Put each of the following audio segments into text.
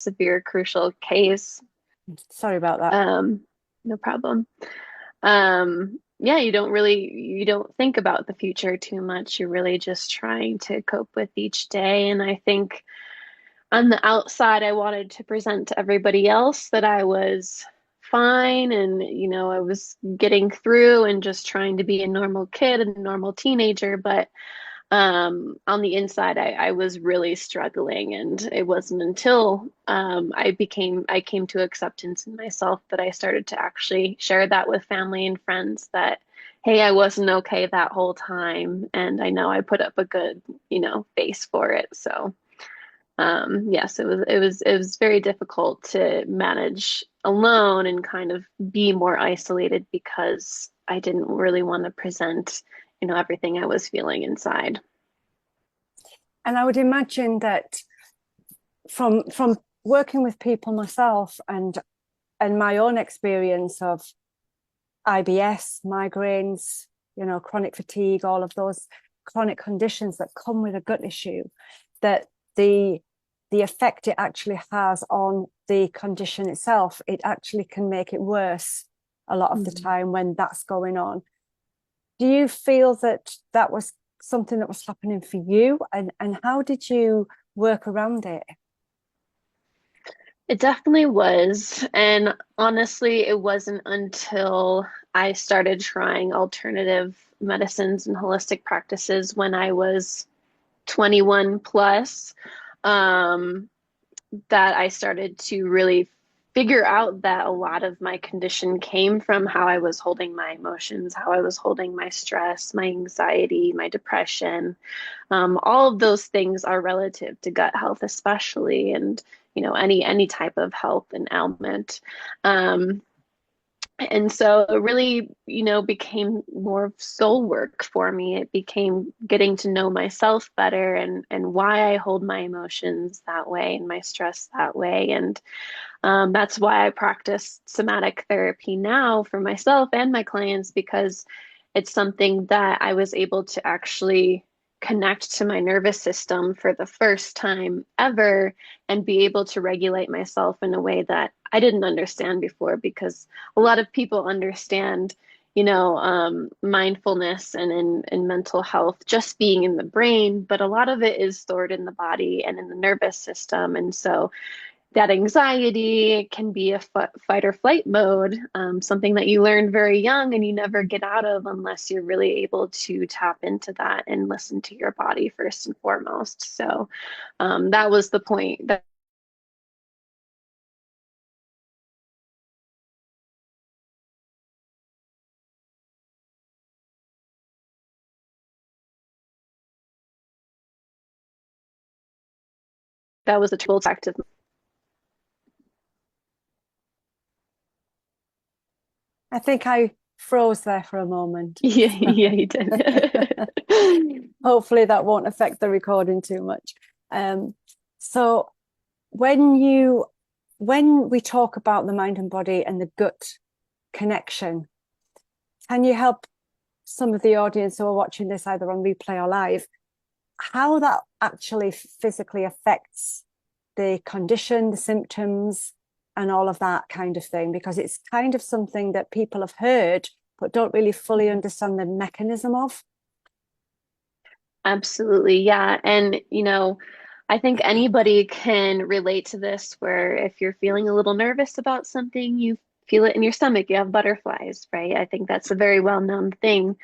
severe crucial case. Sorry about that. Um, no problem. Yeah, you don't think about the future too much. You're really just trying to cope with each day. And I think on the outside, I wanted to present to everybody else that I was fine and, I was getting through and just trying to be a normal kid and a normal teenager. But on the inside, I was really struggling, and it wasn't until I came to acceptance in myself that I started to actually share that with family and friends that, hey, I wasn't okay that whole time, and I know I put up a good, face for it. So, yes, it was very difficult to manage alone and kind of be more isolated because I didn't really want to present, everything I was feeling inside. And I would imagine that from working with people myself and my own experience of IBS, migraines, chronic fatigue, all of those chronic conditions that come with a gut issue, that the effect it actually has on the condition itself, it actually can make it worse a lot of the Mhm. time when that's going on. Do you feel that that was something that was happening for you, and how did you work around it? It definitely was. And honestly, it wasn't until I started trying alternative medicines and holistic practices when I was 21 plus, um, that I started to really figure out that a lot of my condition came from how I was holding my emotions, how I was holding my stress, my anxiety, my depression. All of those things are relative to gut health, especially, and any type of health and ailment. Um, and so it really, became more of soul work for me. It became getting to know myself better and why I hold my emotions that way and my stress that way. And that's why I practice somatic therapy now for myself and my clients because it's something that I was able to actually connect to my nervous system for the first time ever and be able to regulate myself in a way that I didn't understand before because a lot of people understand mindfulness and in mental health just being in the brain, but a lot of it is stored in the body and in the nervous system. And so that anxiety can be a fight or flight mode, something that you learn very young and you never get out of unless you're really able to tap into that and listen to your body first and foremost. So that was the point that was a tool active. I think I froze there for a moment. Yeah, yeah, you did. Hopefully that won't affect the recording too much. Um, so when you when we talk about the mind and body and the gut connection, can you help some of the audience who are watching this either on replay or live, how that actually physically affects the condition, the symptoms, and all of that kind of thing? Because it's kind of something that people have heard but don't really fully understand the mechanism of. Absolutely, yeah. And, I think anybody can relate to this where if you're feeling a little nervous about something, you feel it in your stomach, you have butterflies, right? I think that's a very well-known thing.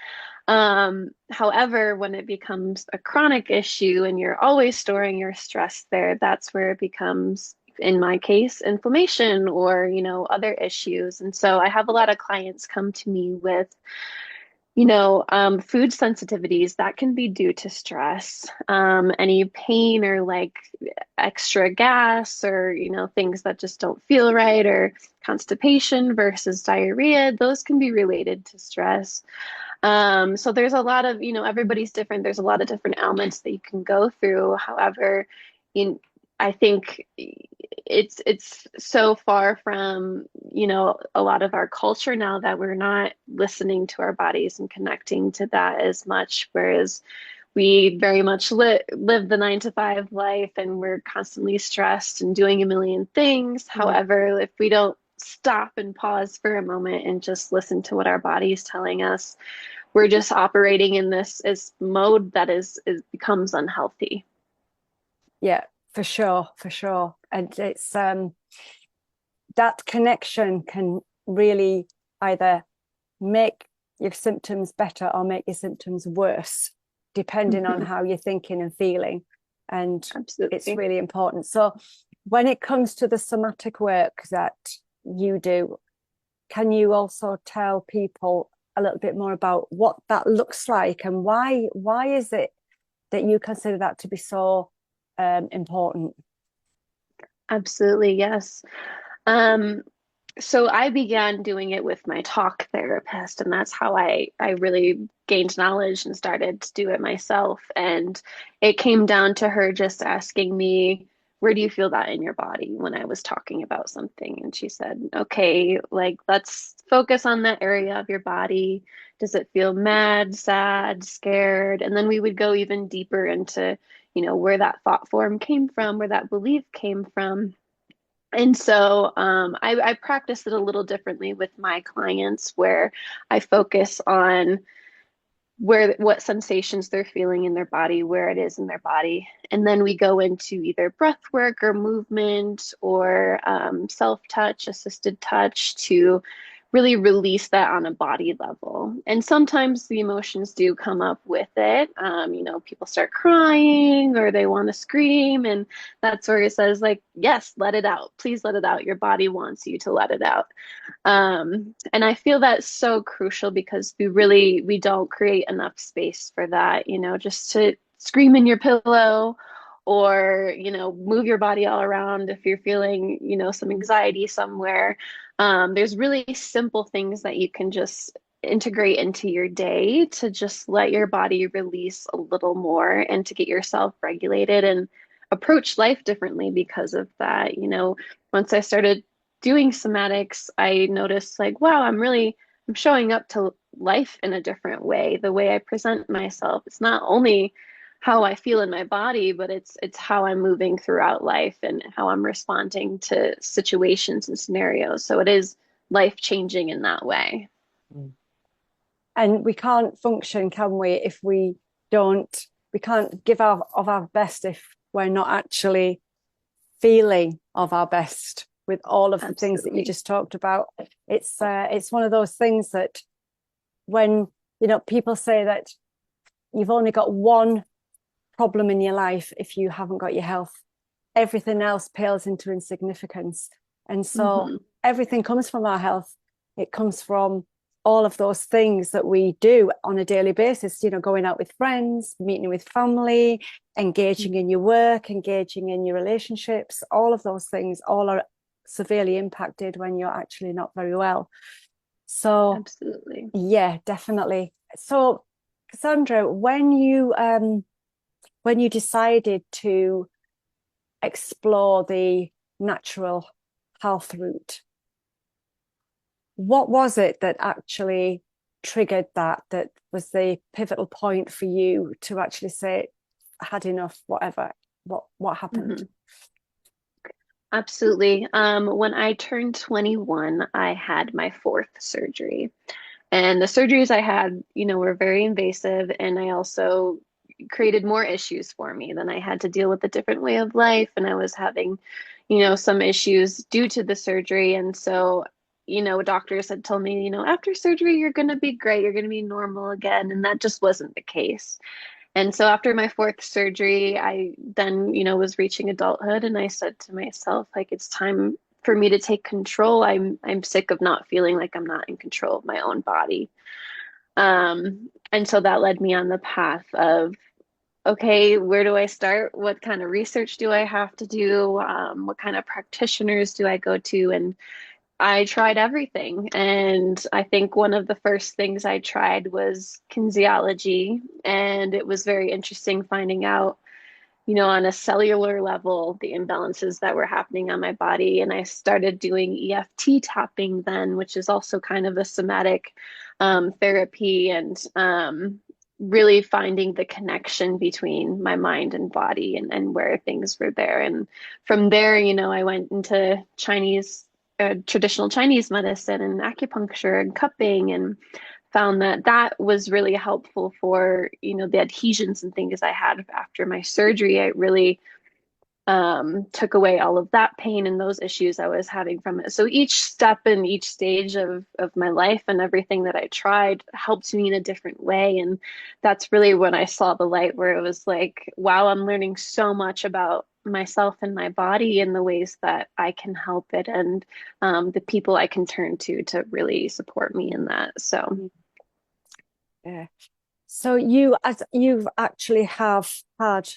However, when it becomes a chronic issue and you're always storing your stress there, that's where it becomes, in my case, inflammation or, other issues. And so I have a lot of clients come to me with food sensitivities that can be due to stress, any pain or like extra gas or, things that just don't feel right or constipation versus diarrhea, those can be related to stress. So there's a lot of, everybody's different. There's a lot of different ailments that you can go through. However, in I think it's so far from, a lot of our culture now that we're not listening to our bodies and connecting to that as much. Whereas we very much live the 9 to 5 life, and we're constantly stressed and doing a million things. Mm. However, if we don't stop and pause for a moment and just listen to what our body is telling us, we're just operating in this mode that is becomes unhealthy. Yeah, for sure, for sure. And it's that connection can really either make your symptoms better or make your symptoms worse, depending on Mhm. how you're thinking and feeling. And it's Absolutely. really important. So when it comes to the somatic work that you do, can you also tell people a little bit more about what that looks like, and why is it that you consider that to be so important? Absolutely, yes. Um, so I began doing it with my talk therapist, and that's how I really gained knowledge and started to do it myself. And it came down to her just asking me, where do you feel that in your body when I was talking about something? And she said, okay, like let's focus on that area of your body. Does it feel mad, sad, scared? And then we would go even deeper into, where that thought form came from, where that belief came from. And so I practice it a little differently with my clients, where I focus on what sensations they're feeling in their body, where it is in their body. And then we go into either breath work or movement or self-touch, assisted touch to really release that on a body level. And sometimes the emotions do come up with it. People start crying or they want to scream. And that's where it says, like, yes, let it out. Please let it out. Your body wants you to let it out. And I feel that's so crucial because we don't create enough space for that, just to scream in your pillow or, move your body all around if you're feeling, some anxiety somewhere. There's really simple things that you can just integrate into your day to just let your body release a little more and to get yourself regulated and approach life differently because of that. Once I started doing somatics, I noticed like, wow, I'm showing up to life in a different way. The way I present myself, it's not only how I feel in my body, but it's how I'm moving throughout life and how I'm responding to situations and scenarios. So it is life changing in that way. And we can't function, can we, if we can't give of our best if we're not actually feeling of our best with all of the things that you Absolutely. just talked about. It's one of those things that when people say that you've only got one problem in your life if you haven't got your health, everything else pales into insignificance. And so Hmm. everything comes from our health. It comes from all of those things that we do on a daily basis, going out with friends, meeting with family, engaging in your work, engaging in your relationships. All of those things all are severely impacted when you're actually not very well. So Absolutely. yeah, definitely. So Cassandra, when you decided to explore the natural health route, what was it that actually triggered that was the pivotal point for you to actually say, I had enough, whatever? What happened? Hmm. Absolutely. When I turned 21, I had my fourth surgery. And the surgeries I had, were very invasive, and I also created more issues for me. Then I had to deal with a different way of life, and I was having, some issues due to the surgery. And so, doctors had told me, after surgery, you're going to be great, you're going to be normal again. And that just wasn't the case. And so after my fourth surgery, I then, was reaching adulthood, and I said to myself, like, it's time for me to take control. I'm sick of not feeling like I'm not in control of my own body. And so that led me on the path of, okay, where do I start? What kind of research do I have to do? What kind of practitioners do I go to? And I tried everything. And I think one of the first things I tried was kinesiology. And it was very interesting finding out, on a cellular level, the imbalances that were happening on my body. And I started doing EFT tapping then, which is also kind of a somatic therapy. And really finding the connection between my mind and body and where things were there. And from there, I went into traditional Chinese medicine and acupuncture and cupping and found that that was really helpful for, the adhesions and things I had after my surgery. I really took away all of that pain and those issues I was having from it. So each step and each stage of my life and everything that I tried helped me in a different way. And that's really when I saw the light where it was like, wow, I'm learning so much about myself and my body and the ways that I can help it and the people I can turn to really support me in that. So Yeah. So you've actually have had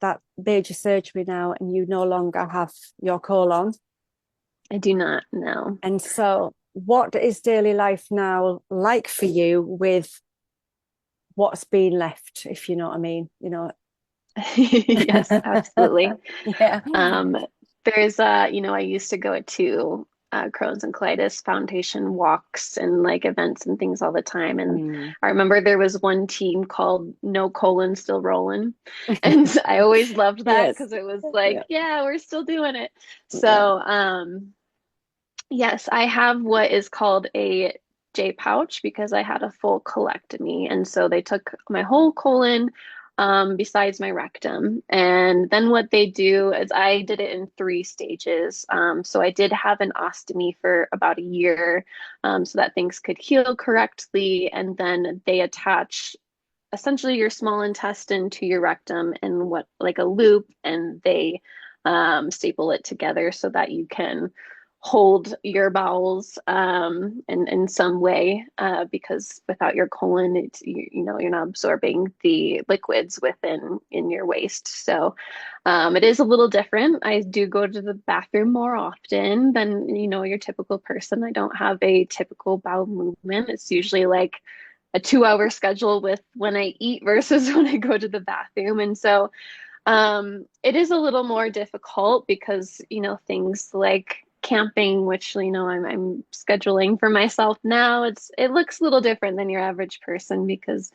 that major surgery now, and you no longer have your colon. I do not know. And so, what is daily life now like for you with what's been left, if you know what I mean? Yes, absolutely. Yeah. Um, there's I used to go to Crohn's and Colitis Foundation walks and like events and things all the time. And Mm. I remember there was one team called No Colon Still Rolling. And I always loved that Yes. because it was like, Yeah. yeah, we're still doing it. Yeah. So, yes, I have what is called a J pouch because I had a full colectomy. And so they took my whole colon, besides my rectum. And then what they do is I did it in three stages. So I did have an ostomy for about a year, so that things could heal correctly. And then they attach essentially your small intestine to your rectum in what like a loop, and they staple it together so that you can hold your bowels in some way because without your colon you're not absorbing the liquids within in your waste. So it is a little different. I do go to the bathroom more often than your typical person. I don't have a typical bowel movement. It's usually like a 2 hour schedule with when I eat versus when I go to the bathroom. And so it is a little more difficult because, things like camping, which, I'm scheduling for myself now, it looks a little different than your average person because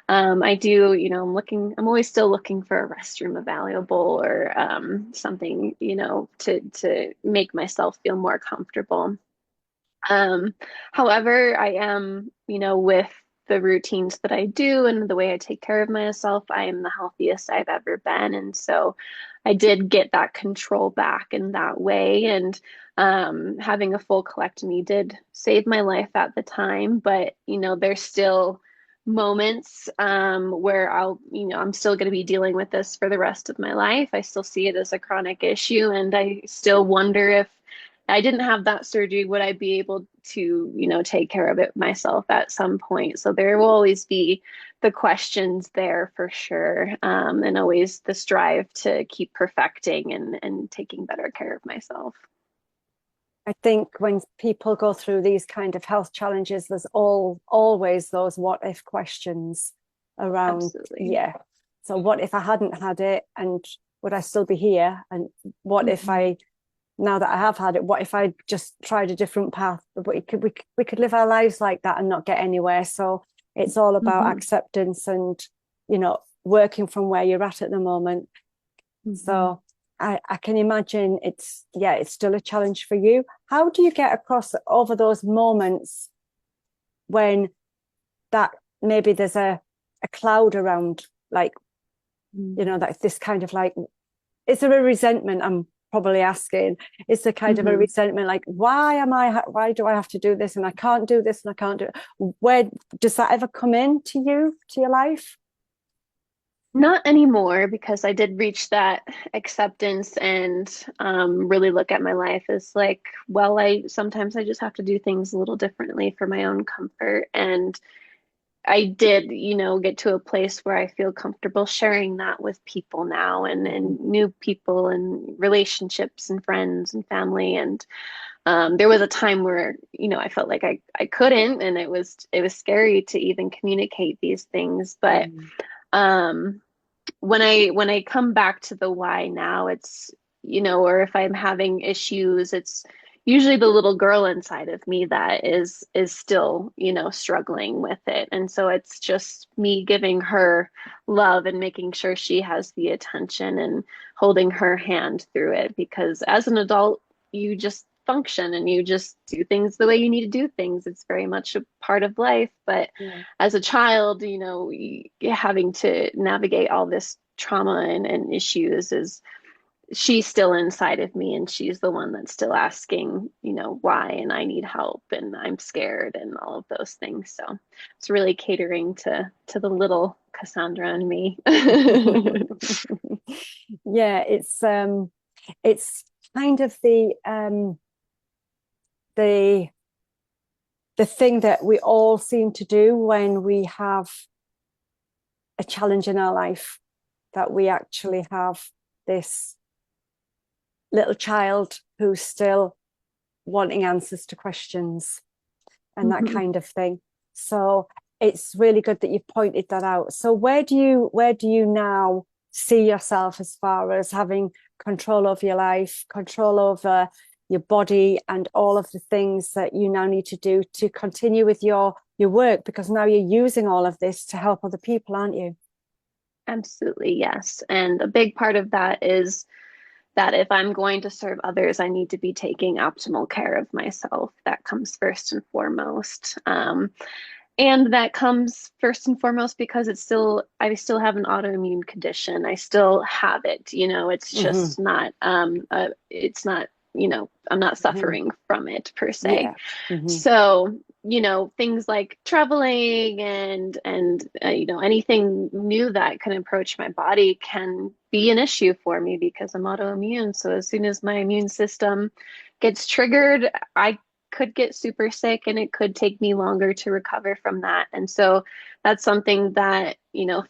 I do, I'm always still looking for a restroom available or something, to make myself feel more comfortable. Um, However, I am, with the routines that I do and the way I take care of myself, I am the healthiest I've ever been. And so I did get that control back in that way. And having a full colectomy did save my life at the time. But, there's still moments where I'm still going to be dealing with this for the rest of my life. I still see it as a chronic issue. And I still wonder if I didn't have that surgery, would I be able to, take care of it myself at some point? So there will always be the questions there for sure, and always the strive to keep perfecting and taking better care of myself. I think when people go through these kind of health challenges, there's always those what if questions around. Absolutely. Yeah. So what if I hadn't had it, and would I still be here? And what if Mhm. now that I have had it, what if I just tried a different path? But we could live our lives like that and not get anywhere. So it's all about Mhm. acceptance and, working from where you're at the moment. Mhm. So I can imagine it's still a challenge for you. How do you get across over those moments when that maybe there's a cloud around, like, Mhm. that this kind of like, is there a resentment? I'm probably asking, is there kind of a Mhm. resentment, like, why do I have to do this and I can't do this and I can't do it? Where does that ever come into your life? Not anymore because I did reach that acceptance and really look at my life as like, well, I sometimes I just have to do things a little differently for my own comfort. And I did, get to a place where I feel comfortable sharing that with people now and new people and relationships and friends and family. And there was a time where, I felt like I couldn't, and it was scary to even communicate these things. But Mm. um, when I come back to the why now, it's, or if I'm having issues, it's, usually the little girl inside of me that is still, struggling with it. And so it's just me giving her love and making sure she has the attention and holding her hand through it, because as an adult, you just function and you just do things the way you need to do things. It's very much a part of life. But Yeah. as a child, having to navigate all this trauma and issues, is she's still inside of me, and she's the one that's still asking, why, and I need help, and I'm scared, and all of those things. So it's really catering to the little Cassandra and me. Yeah, it's kind of the the thing that we all seem to do when we have a challenge in our life, that we actually have this little child who's still wanting answers to questions and that Mhm. kind of thing. So it's really good that you've pointed that out. So where do you now see yourself as far as having control over your life, control over your body, and all of the things that you now need to do to continue with your work? Because now you're using all of this to help other people, aren't you? Absolutely, yes. And a big part of that is that if I'm going to serve others, I need to be taking optimal care of myself. That comes first and foremost. And that comes first and foremost because I still have an autoimmune condition. I still have it. It's Mm-hmm. just not, it's not, I'm not Mm-hmm. suffering from it per se. Yeah. Mm-hmm. So, things like traveling and anything new that can approach my body can be an issue for me because I'm autoimmune. So as soon as my immune system gets triggered, I could get super sick, and it could take me longer to recover from that. And so that's something that,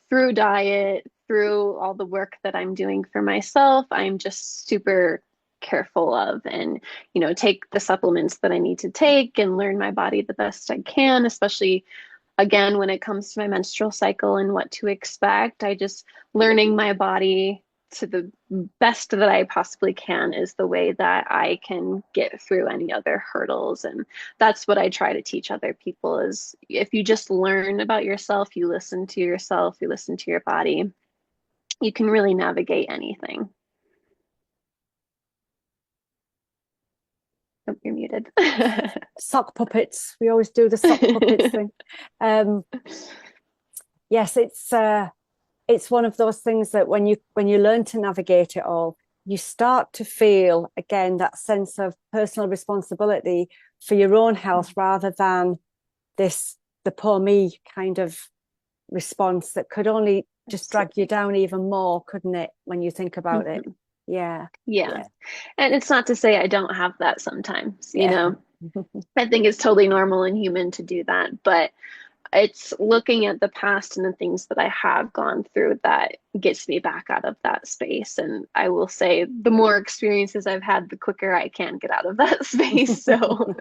through diet, through all the work that I'm doing for myself, I'm just super careful of, and take the supplements that I need to take and learn my body the best I can, especially again when it comes to my menstrual cycle and what to expect. I just learning my body to the best that I possibly can is the way that I can get through any other hurdles. And that's what I try to teach other people, is if you just learn about yourself, you listen to yourself, you listen to your body, you can really navigate anything. Oh, you're muted. Sock puppets. We always do the sock puppets thing. Um, yes, it's one of those things that when you learn to navigate it all, you start to feel again that sense of personal responsibility for your own health rather than this the poor me kind of response that could only just drag you Absolutely. down even more, couldn't it, when you think about it? Mhm. Yeah, Yeah. yeah, And it's not to say I don't have that sometimes, yeah. I think it's totally normal and human to do that, but it's looking at the past and the things that I have gone through that gets me back out of that space. And I will say the more experiences I've had, the quicker I can get out of that space. So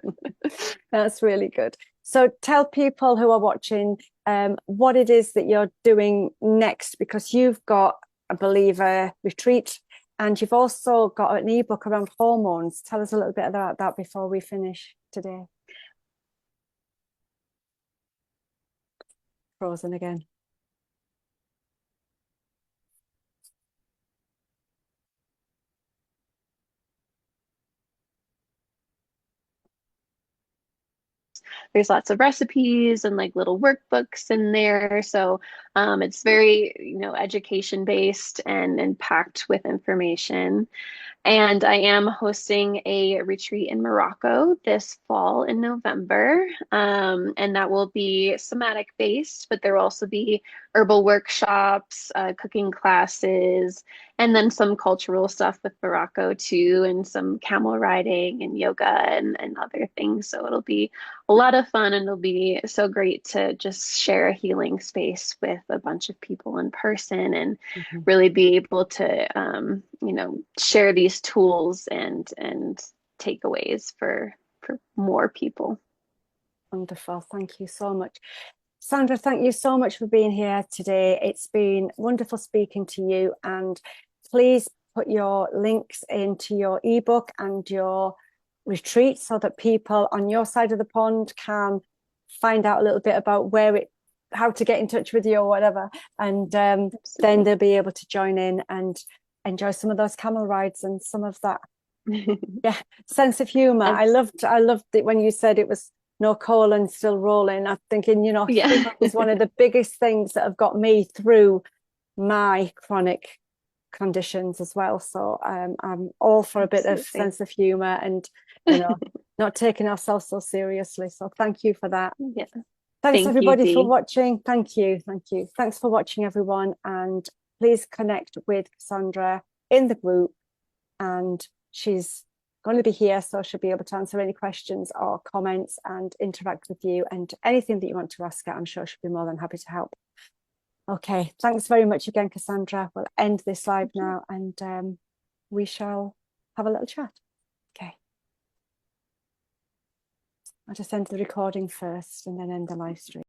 That's really good. So tell people who are watching what it is that you're doing next, because you've got, I believe, a retreat and you've also got an ebook around hormones. Tell us a little bit about that before we finish today. Frozen again. there's lots of recipes and like little workbooks in there. So it's very, education based and packed with information. And I am hosting a retreat in Morocco this fall in November. And that will be somatic based, but there will also be herbal workshops, cooking classes, and then some cultural stuff with Morocco too, and some camel riding and yoga and other things. So it'll be a lot of fun, and it'll be so great to just share a healing space with a bunch of people in person and Mhm. really be able to share these tools and takeaways for more people. Wonderful. Thank you so much. Sandra, thank you so much for being here today. It's been wonderful speaking to you. And please put your links into your ebook and your retreat so that people on your side of the pond can find out a little bit about how to get in touch with you or whatever. And then they'll be able to join in and enjoy some of those camel rides and some of that sense of humor. I loved it when you said it was no colon, still rolling. I'm thinking, humor is one of the biggest things that have got me through my chronic conditions as well. So I'm all for a bit of sense of humor and not taking ourselves so seriously. So thank you for that. Thanks everybody for watching. Thank you. Thanks for watching, everyone, and please connect with Cassandra in the group, and she's going to be here, so she'll be able to answer any questions or comments and interact with you, and anything that you want to ask her, I'm sure she'll be more than happy to help. Okay, thanks very much again, Cassandra. We'll end this live now, and we shall have a little chat. Okay. I'll just end the recording first and then end the live stream.